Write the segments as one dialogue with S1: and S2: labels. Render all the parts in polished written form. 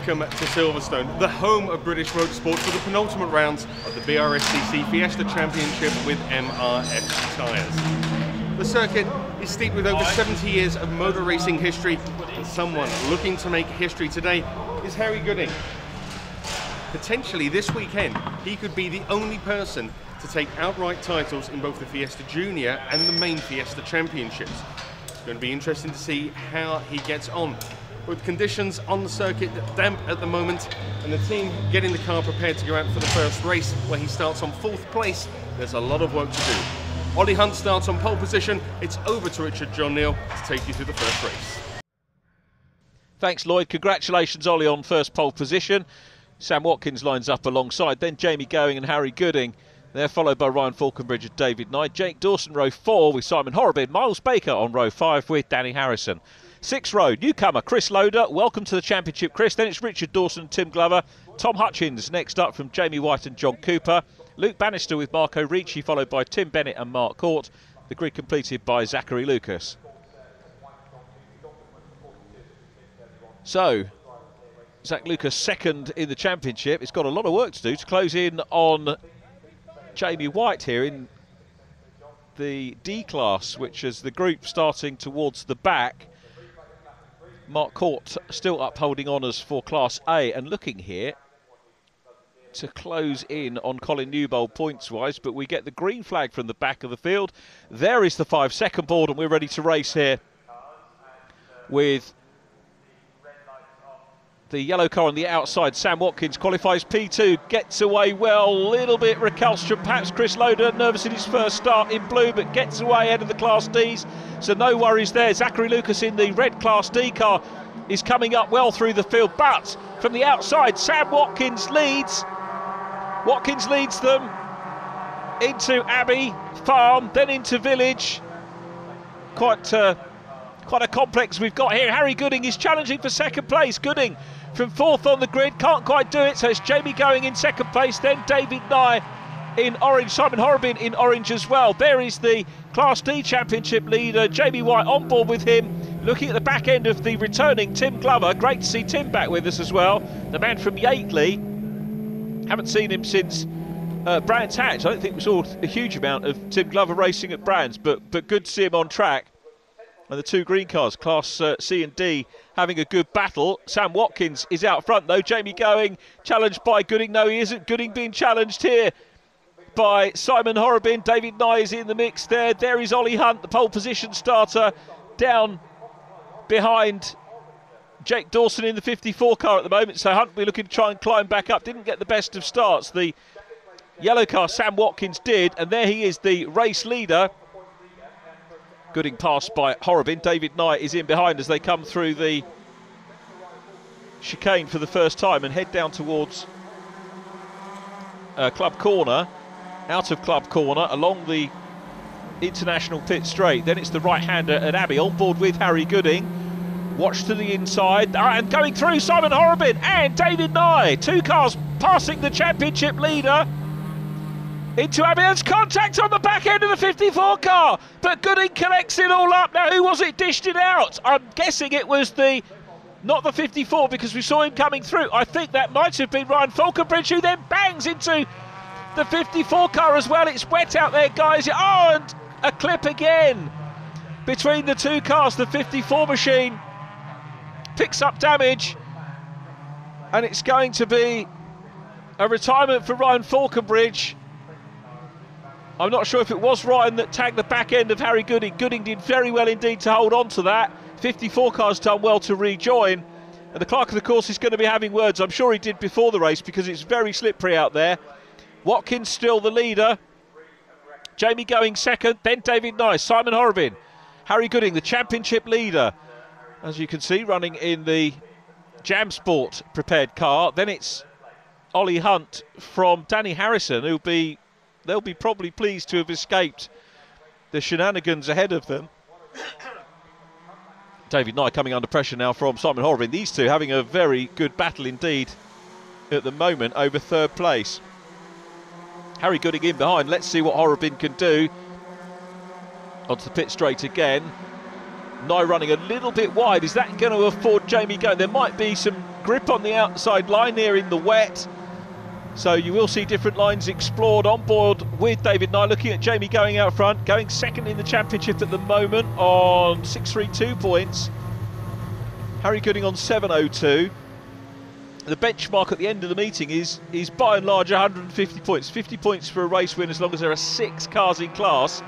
S1: welcome to Silverstone, the home of British motorsport, for the penultimate rounds of the BRSCC Fiesta Championship with MRF Tyres. The circuit is steeped with over 70 years of motor racing history, and someone looking to make history today is Harry Gooding. Potentially this weekend, he could be the only person to take outright titles in both the Fiesta Junior and the main Fiesta Championships. It's going to be interesting to see how he gets on. With conditions on the circuit damp at the moment, and the team getting the car prepared to go out for the first race, where he starts on 4th place, there's a lot of work to do. Ollie Hunt starts on pole position. It's over to Richard John Neal to take you through the first race.
S2: Thanks, Lloyd. Congratulations, Ollie, on first pole position. Sam Watkins lines up alongside, then Jamie Going and Harry Gooding. They're followed by Ryan Falconbridge and David Knight. Jake Dawson, row 4 with Simon Horrobin. Miles Baker on row 5 with Danny Harrison. 6th row, newcomer Chris Loader. Welcome to the championship, Chris. Then it's Richard Dawson and Tim Glover. Tom Hutchins next up from Jamie White and John Cooper. Luke Bannister with Marco Ricci, followed by Tim Bennett and Mark Court. The grid completed by Zachary Lucas. So, Zach Lucas second in the championship. It's got a lot of work to do to close in on Jamie White here in the D class, which is the group starting towards the back. Mark Court still upholding honours for Class A, and looking here to close in on Colin Newbold points-wise, but we get the green flag from the back of the field. There is the 5-second board, and we're ready to race here with the yellow car on the outside. Sam Watkins qualifies P2, gets away well, a little bit recalcitrant, perhaps Chris Loader, nervous in his first start in blue, but gets away ahead of the Class Ds, so no worries there. Zachary Lucas in the red Class D car is coming up well through the field, but from the outside, Sam Watkins leads. Watkins leads them into Abbey Farm, then into Village. Quite a complex we've got here. Harry Gooding is challenging for second place. Gooding from 4th on the grid, can't quite do it, so it's Jamie Going in second place, then David Nye in orange, Simon Horrobin in orange as well. There is the Class D Championship leader, Jamie White, on board with him. Looking at the back end of the returning Tim Glover. Great to see Tim back with us as well. The man from Yateley. Haven't seen him since Brands Hatch. I don't think we saw a huge amount of Tim Glover racing at Brands, but good to see him on track. And the 2 green cars, Class C and D, having a good battle. Sam Watkins is out front though. Jamie Going challenged by Gooding. No, he isn't. Gooding being challenged here by Simon Horrobin. David Nye is in the mix there. There is Ollie Hunt, the pole position starter, down behind Jake Dawson in the 54 car at the moment. So Hunt will be looking to try and climb back up. Didn't get the best of starts. The yellow car, Sam Watkins, did. And there he is, the race leader. Gooding passed by Horrobin. David Knight is in behind as they come through the chicane for the first time and head down towards Club Corner, out of Club Corner, along the International pit straight. Then it's the right-hander at Abbey, on board with Harry Gooding. Watch to the inside, and going through Simon Horrobin and David Nye. 2 cars passing the championship leader into Abbey. There's contact on the back end of the 54 car, but Gooding collects it all up. Now, who was it dished it out? I'm guessing it was not the 54, because we saw him coming through. I think that might have been Ryan Falconbridge, who then bangs into the 54 car as well. It's wet out there, guys. Oh, and a clip again between the 2 cars. The 54 machine picks up damage, and it's going to be a retirement for Ryan Falconbridge. I'm not sure if it was Ryan that tagged the back end of Harry Gooding. Gooding did very well indeed to hold on to that. 54 car's done well to rejoin, and the clerk of the course is going to be having words. I'm sure he did before the race, because it's very slippery out there. Watkins still the leader. Jamie Going second, then David Nye, Simon Horrobin, Harry Gooding, the championship leader. As you can see, running in the Jam Sport prepared car. Then it's Ollie Hunt from Danny Harrison, they'll be probably pleased to have escaped the shenanigans ahead of them. David Nye coming under pressure now from Simon Horrobin. These two having a very good battle indeed at the moment over 3rd place. Harry Gooding in behind. Let's see what Horrobin can do. Onto the pit straight again. Nye running a little bit wide. Is that going to afford Jamie Going? There might be some grip on the outside line here in the wet. So you will see different lines explored on board with David Nye. Looking at Jamie Going out front, going second in the championship at the moment on 632 points. Harry Gooding on 702. The benchmark at the end of the meeting is by and large 150 points. 50 points for a race win as long as there are 6 cars in class,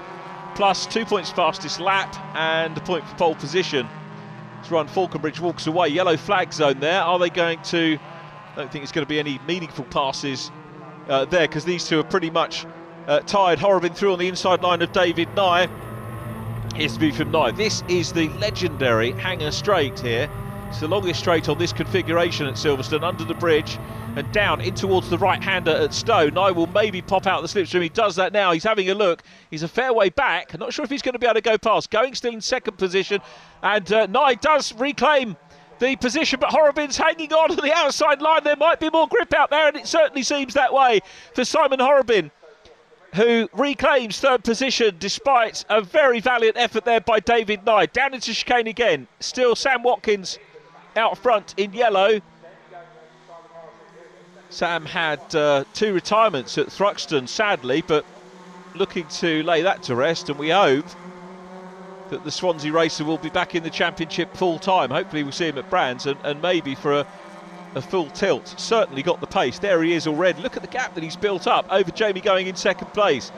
S2: plus 2 points fastest lap and a point for pole position. It's run Falconbridge walks away. Yellow flag zone there. Are they going to... I don't think it's going to be any meaningful passes there, because these two are pretty much tied. Horobin through on the inside line of David Nye. Here's the view from Nye. This is the legendary Hanger Straight here. It's the longest straight on this configuration at Silverstone, under the bridge and down in towards the right-hander at Stowe. Nye will maybe pop out the slipstream. He does that now. He's having a look. He's a fair way back. I'm not sure if he's going to be able to go past. Going still in second position, and Nye does reclaim the position, but Horobin's hanging on the outside line. There might be more grip out there, and it certainly seems that way for Simon Horobin, who reclaims third position despite a very valiant effort there by David Nye. Down into chicane again. Still Sam Watkins out front in yellow. Sam had 2 retirements at Thruxton, sadly, but looking to lay that to rest, and we hope that the Swansea racer will be back in the championship full time. Hopefully we'll see him at Brands and maybe for a full tilt. Certainly got the pace. There he is already. Look at the gap that he's built up over Jamie Going in second place.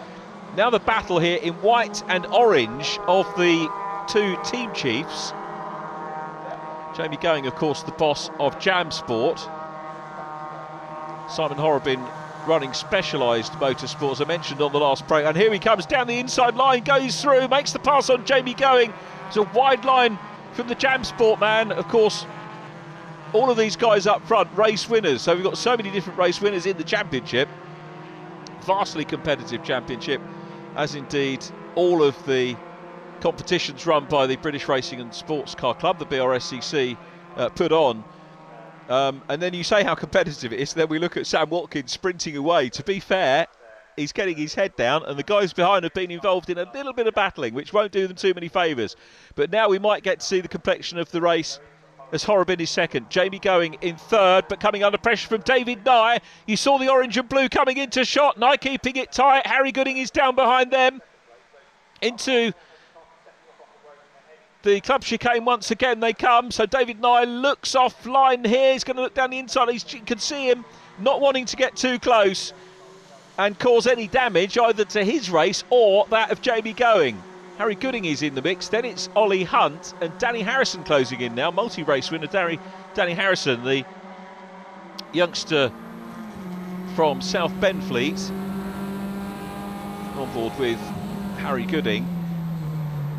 S2: Now the battle here in white and orange of the 2 team chiefs. Jamie Going, of course, the boss of Jam Sport. Simon Horobin running Specialised Motorsport, as I mentioned on the last program. And here he comes down the inside line, goes through, makes the pass on Jamie Going. It's a wide line from the Jam Sport man. Of course, all of these guys up front, race winners. So we've got so many different race winners in the championship. Vastly competitive championship, as indeed all of the competitions run by the British Racing and Sports Car Club, the BRSCC, put on. And then you say how competitive it is, then we look at Sam Watkins sprinting away. To be fair, he's getting his head down, and the guys behind have been involved in a little bit of battling, which won't do them too many favours. But now we might get to see the complexion of the race as Horobin is second. Jamie Going in third, but coming under pressure from David Nye. You saw the orange and blue coming into shot. Nye keeping it tight. Harry Gooding is down behind them. Into the club chicane once again they come. So David Nye looks offline here. He's going to look down the inside. You can see him not wanting to get too close and cause any damage either to his race or that of Jamie Going. Harry Gooding is in the mix. Then it's Ollie Hunt and Danny Harrison closing in now. Multi-race winner Danny Harrison, the youngster from South Benfleet, on board with Harry Gooding.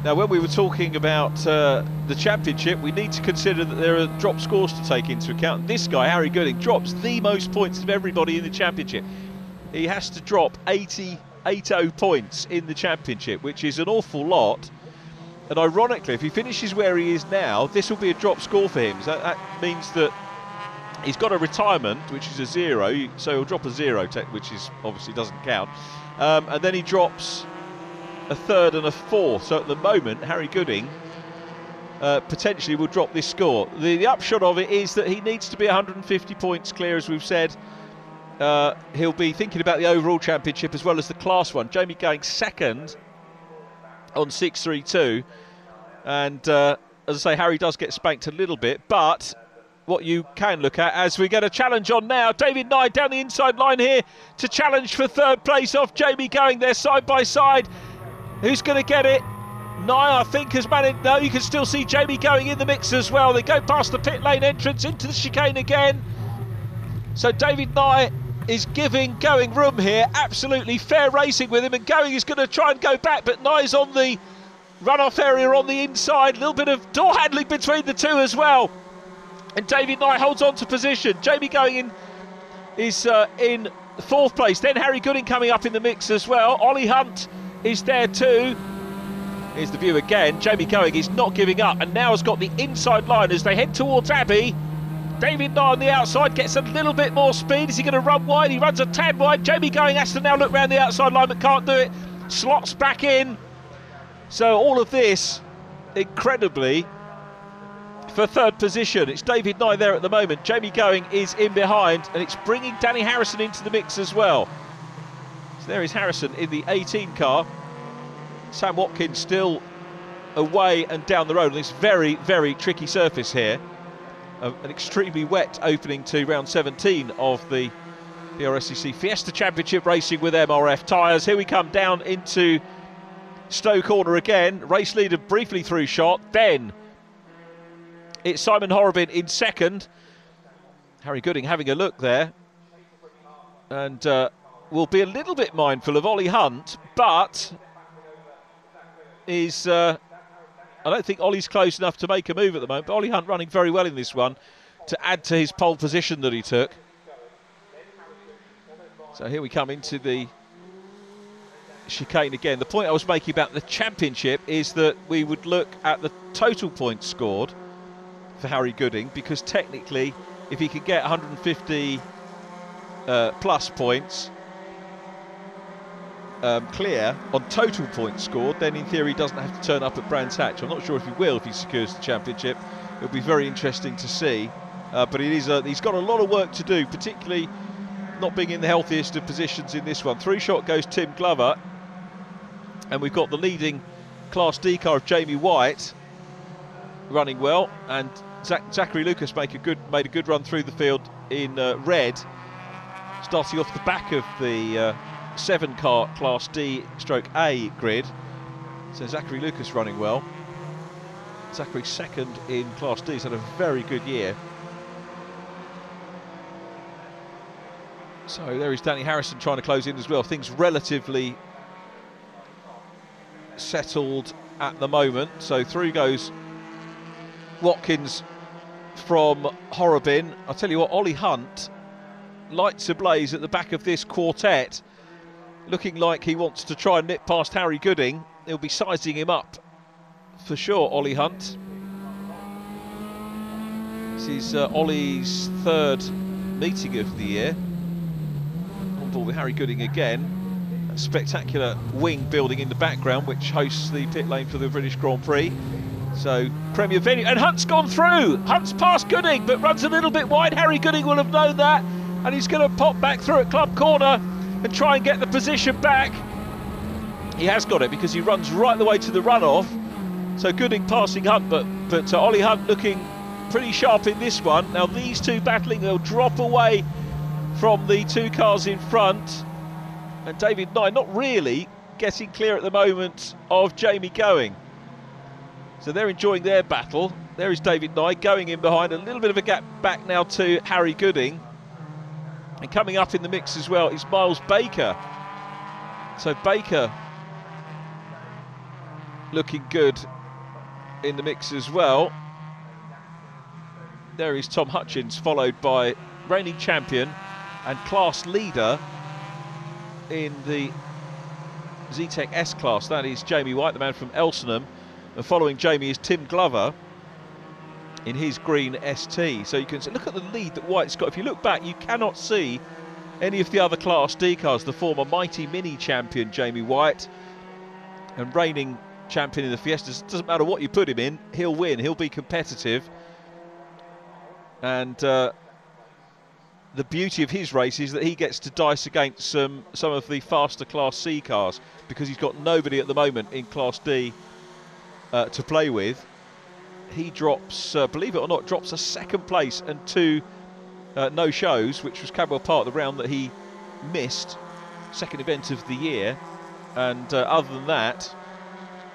S2: Now, when we were talking about the championship, we need to consider that there are drop scores to take into account. And this guy, Harry Gooding, drops the most points of everybody in the championship. He has to drop 80 points in the championship, which is an awful lot. And ironically, if he finishes where he is now, this will be a drop score for him. So that means that he's got a retirement, which is a 0, so he'll drop a 0, which is obviously doesn't count. And then he drops a 3rd and a 4th. So at the moment, Harry Gooding potentially will drop this score. The upshot of it is that he needs to be 150 points clear, as we've said. He'll be thinking about the overall championship as well as the class one. Jamie Going second on 632, and as I say, Harry does get spanked a little bit, but what you can look at as we get a challenge on now. David Nye down the inside line here to challenge for third place off Jamie Going. They're side by side. Who's going to get it? Nye, I think, has managed. No, you can still see Jamie Going in the mix as well. They go past the pit lane entrance into the chicane again. So David Nye is giving Going room here. Absolutely fair racing with him, and Going is going to try and go back, but Nye's on the runoff area on the inside. A little bit of door handling between the two as well. And David Nye holds on to position. Jamie Going is in 4th place. Then Harry Gooding coming up in the mix as well. Ollie Hunt is there too. Here's the view again. Jamie Going is not giving up, and now has got the inside line as they head towards Abbey. David Nye on the outside gets a little bit more speed. Is he going to run wide? He runs a tad wide. Jamie Going has to now look round the outside line, but can't do it. Slots back in. So all of this incredibly, for third position. It's David Nye there at the moment. Jamie Going is in behind, and it's bringing Danny Harrison into the mix as well. So there is Harrison in the 18 car. Sam Watkins still away and down the road on this very, very tricky surface here. An extremely wet opening to round 17 of the BRSCC Fiesta Championship racing with MRF Tyres. Here we come down into Stowe Corner again. Race leader briefly through shot. Then it's Simon Horrobin in second. Harry Gooding having a look there. And will be a little bit mindful of Ollie Hunt, but is... I don't think Ollie's close enough to make a move at the moment, but Ollie Hunt running very well in this one to add to his pole position that he took. So here we come into the chicane again. The point I was making about the championship is that we would look at the total points scored for Harry Gooding, because technically if he could get 150 plus points clear on total points scored, then in theory he doesn't have to turn up at Brands Hatch. I'm not sure if he will if he secures the championship. It'll be very interesting to see, but it is he's got a lot of work to do, particularly not being in the healthiest of positions in this one. Through shot goes Tim Glover, and we've got the leading Class D car of Jamie White running well, and Zachary Lucas made a good run through the field in red, starting off the back of the 7-car Class D/A grid. So Zachary Lucas running well. Zachary second in Class D. He's had a very good year. So there is Danny Harrison trying to close in as well. Things relatively settled at the moment. So through goes Watkins from Horrobin. I'll tell you what, Ollie Hunt, lights ablaze at the back of this quartet, looking like he wants to try and nip past Harry Gooding. He'll be sizing him up for sure, Ollie Hunt. This is Ollie's third meeting of the year. On board with Harry Gooding again. A spectacular wing building in the background, which hosts the pit lane for the British Grand Prix. So, Premier venue, and Hunt's gone through. Hunt's past Gooding, but runs a little bit wide. Harry Gooding will have known that, and he's going to pop back through at Club Corner and try and get the position back. He has got it because he runs right the way to the runoff. So Gooding passing Hunt, but Ollie Hunt looking pretty sharp in this one. Now these two battling, they'll drop away from the two cars in front. And David Nye not really getting clear at the moment of Jamie Going. So they're enjoying their battle. There is David Nye going in behind, a little bit of a gap back now to Harry Gooding. And coming up in the mix as well is Miles Baker. So Baker looking good in the mix as well. There is Tom Hutchins, followed by reigning champion and class leader in the Z-Tech S class. That is Jamie White, the man from Elsenham. And following Jamie is Tim Glover in his green ST. So you can see, look at the lead that White's got. If you look back, you cannot see any of the other Class D cars. The former Mighty Mini champion Jamie White and reigning champion in the Fiestas. It doesn't matter what you put him in, he'll win, he'll be competitive. And the beauty of his race is that he gets to dice against some of the faster Class C cars, because he's got nobody at the moment in Class D to play with. He drops, believe it or not, drops a second place and two no-shows, which was Cadwell Park, the round that he missed, second event of the year. And other than that,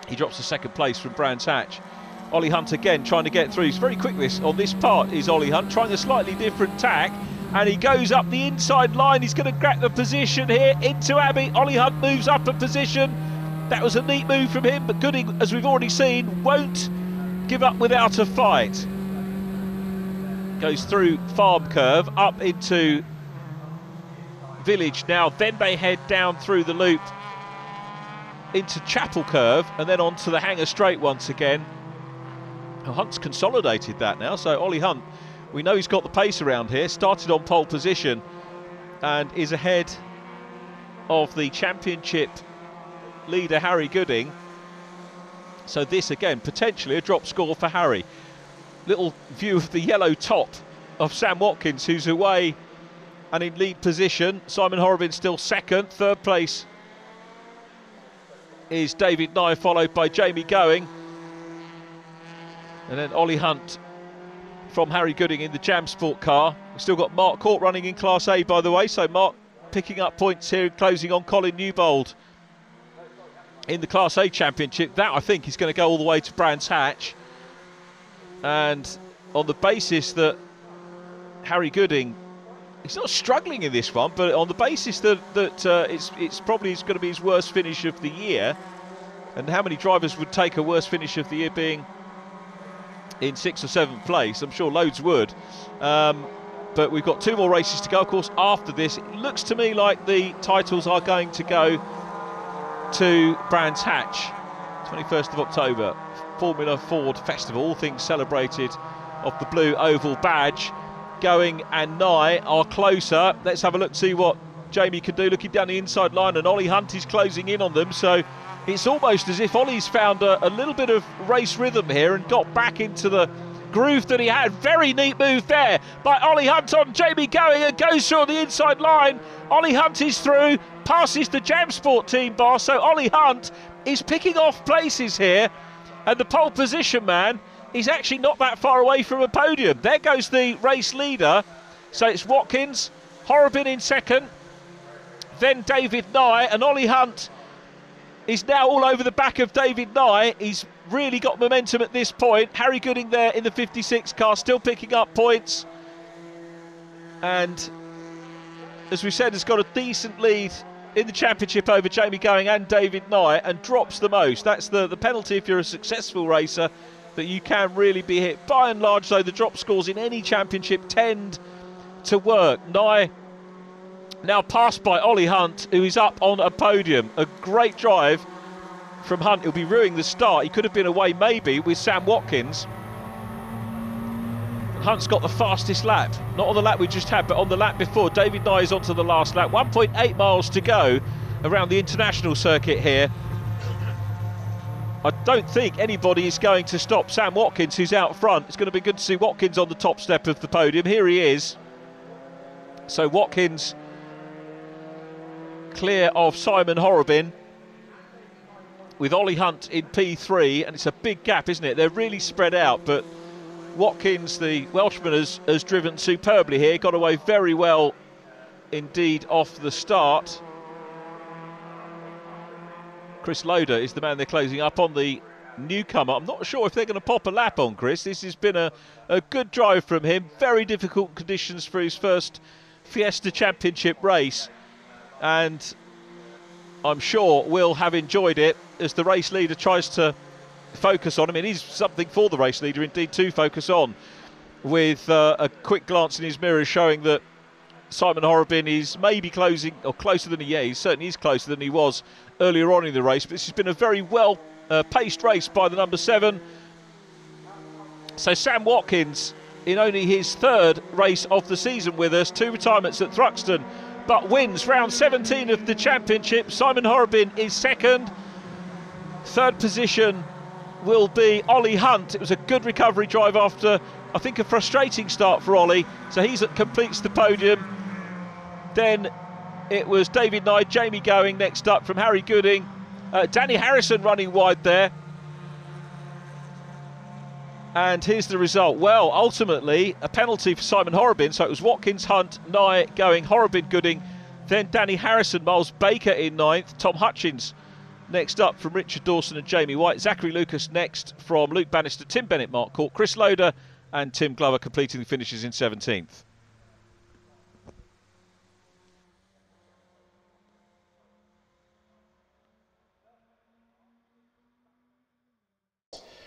S2: he drops a second place from Brands Hatch. Ollie Hunt again trying to get through. He's very quick on this part is Ollie Hunt, trying a slightly different tack, and he goes up the inside line. He's going to grab the position here into Abbey. Ollie Hunt moves up a position. That was a neat move from him, but Gooding, as we've already seen, won't give up without a fight. Goes through Farm Curve, up into Village now, then they head down through the loop into Chapel Curve, and then onto the Hanger Straight once again. Oh, Hunt's consolidated that now, so Ollie Hunt, we know he's got the pace around here, started on pole position and is ahead of the championship leader Harry Gooding. So this again, potentially a drop score for Harry. Little view of the yellow top of Sam Watkins, who's away and in lead position. Simon Horrobin still second. Third place is David Nye, followed by Jamie Going. And then Ollie Hunt from Harry Gooding in the Jam Sport car. We've still got Mark Court running in Class A, by the way. So Mark picking up points here, closing on Colin Newbold in the Class A Championship. That, I think, is going to go all the way to Brands Hatch. And on the basis that Harry Gooding, he's not struggling in this one, but on the basis that it's probably going to be his worst finish of the year. And how many drivers would take a worst finish of the year being in 6th or 7th place? I'm sure loads would. But we've got 2 more races to go. Of course, after this, it looks to me like the titles are going to go to Brands Hatch. 21st of October, Formula Ford Festival, all things celebrated of the blue oval badge. Going and Nye are closer. Let's have a look, see what Jamie can do, looking down the inside line, and Ollie Hunt is closing in on them. So it's almost as if Ollie's found a little bit of race rhythm here and got back into the groove that he had. Very neat move there by Ollie Hunt on Jamie Going, and goes through on the inside line. Ollie Hunt is through, passes the Jam Sport team bar, so Ollie Hunt is picking off places here, and the pole position man is actually not that far away from a podium. There goes the race leader. So it's Watkins, Horrobin in second, then David Nye, and Ollie Hunt is now all over the back of David Nye. He's really got momentum at this point. Harry Gooding there in the 56 car, still picking up points. And as we said, has got a decent lead in the championship over Jamie Going and David Nye, and drops the most. That's the penalty if you're a successful racer, that you can really be hit. By and large, though, the drop scores in any championship tend to work. Nye now passed by Ollie Hunt, who is up on a podium. A great drive from Hunt. He'll be ruining the start. He could have been away maybe with Sam Watkins. Hunt's got the fastest lap, not on the lap we just had, but on the lap before. David Nye is onto the last lap. 1.8 miles to go around the international circuit here. I don't think anybody is going to stop Sam Watkins, who's out front. It's going to be good to see Watkins on the top step of the podium. Here he is. So Watkins clear of Simon Horrobin, with Ollie Hunt in P3, and it's a big gap, isn't it? They're really spread out, but Watkins, the Welshman, has driven superbly here, got away very well indeed off the start. Chris Loader is the man they're closing up on, the newcomer. I'm not sure if they're going to pop a lap on Chris. This has been a good drive from him. Very difficult conditions for his first Fiesta Championship race, and I'm sure will have enjoyed it as the race leader tries to focus on him. It is something for the race leader indeed to focus on, with a quick glance in his mirror showing that Simon Horrobin is maybe closing, or closer than he certainly is closer than he was earlier on in the race. But this has been a very well paced race by the number 7. So Sam Watkins, in only his 3rd race of the season with us, 2 retirements at Thruxton, but wins round 17 of the championship. Simon Horrobin is 2nd. 3rd position will be Ollie Hunt. It was a good recovery drive after, I think, a frustrating start for Ollie. So he completes the podium. Then it was David Nye, Jamie Going next up from Harry Gooding. Danny Harrison running wide there. And here's the result. Well, ultimately, a penalty for Simon Horrobin. So it was Watkins, Hunt, Nye, Going, Horrobin, Gooding. Then Danny Harrison, Miles Baker in 9th. Tom Hutchins next up from Richard Dawson and Jamie White. Zachary Lucas next from Luke Bannister, Tim Bennett, Mark Court, Chris Loader and Tim Glover completing the finishes in 17th.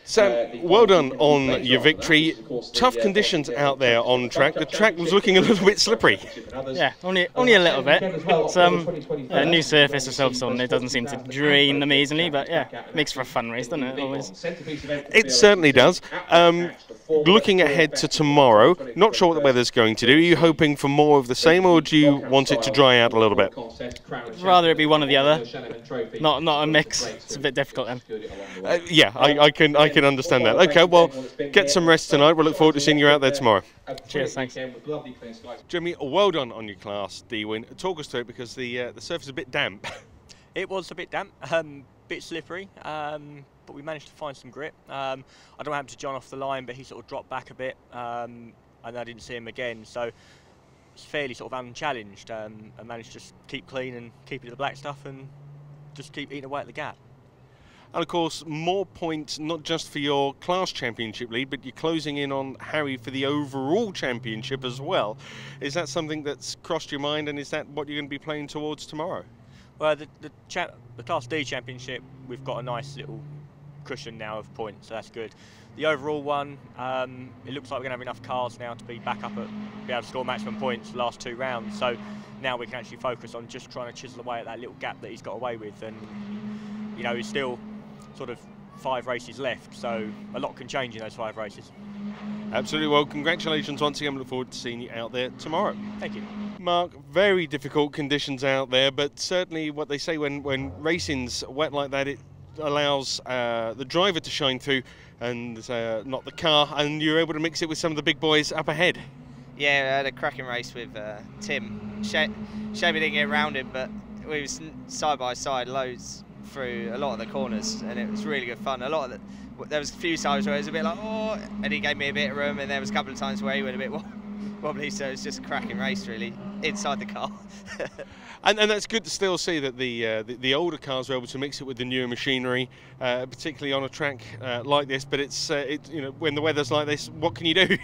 S1: Sam, well done on your victory. Tough conditions out there on track. The track was looking a little bit slippery.
S3: Yeah, only a little bit. It's a new surface of Silverstone. It doesn't seem to drain them easily, but yeah, makes for a fun race, doesn't it? Always.
S1: It certainly does. Looking ahead to tomorrow, not sure what the weather's going to do. Are you hoping for more of the same, or do you want it to dry out a little bit?
S3: I'd rather it be one or the other, not a mix. It's a bit difficult then.
S1: Yeah, I can understand that. Okay, well, get some rest tonight. We'll look forward to seeing you out there tomorrow.
S3: Cheers, thanks.
S1: Jimmy, well done on your Class D win. Talk us through it, because the surface is a bit damp.
S4: It was a bit damp, bit slippery, but we managed to find some grip. I don't know what happened to John off the line, but he sort of dropped back a bit, and I didn't see him again. So it's fairly sort of unchallenged. I managed to just keep clean and keep it to the black stuff and just keep eating away at the gap.
S1: And of course, more points, not just for your Class Championship lead, but you're closing in on Harry for the overall championship as well. Is that something that's crossed your mind, and is that what you're going to be playing towards tomorrow?
S4: Well, the Class D Championship, we've got a nice little cushion now of points, so that's good. The overall one, it looks like we're going to have enough cars now to be back up at, be able to score maximum points the last 2 rounds. So now we can actually focus on just trying to chisel away at that little gap that he's got away with. And, you know, he's still sort of 5 races left, so a lot can change in those 5 races.
S1: Absolutely. Well, congratulations once again. Look forward to seeing you out there tomorrow.
S4: Thank you.
S1: Mark, very difficult conditions out there, but certainly what they say when racing's wet like that, it allows the driver to shine through and not the car, and you're able to mix it with some of the big boys up ahead.
S5: Yeah, I had a cracking race with Tim. Shame we didn't get around him, but we was side by side loads through a lot of the corners, and it was really good fun. There was a few times where it was a bit like, oh, and he gave me a bit of room, and there was a couple of times where he went a bit wobbly, so it was just a cracking race really, inside the car.
S1: and that's good to still see that the older cars were able to mix it with the newer machinery, particularly on a track like this, but it's you know, when the weather's like this, what can you do?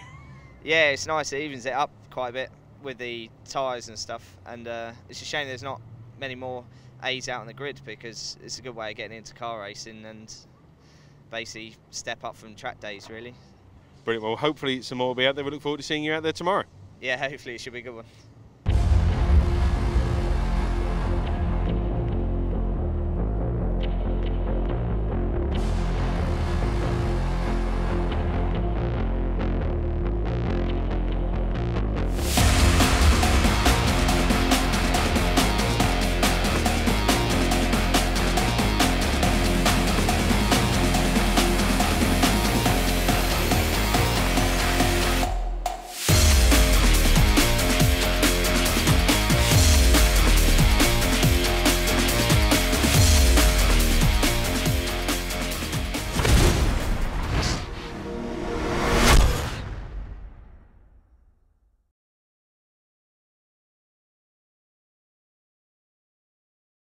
S5: Yeah, it's nice, it evens it up quite a bit with the tyres and stuff, and it's a shame there's not many more A's out on the grid, because it's a good way of getting into car racing and basically step up from track days really.
S1: Brilliant. Well, hopefully some more will be out there. We look forward to seeing you out there tomorrow.
S5: Yeah, hopefully it should be a good one.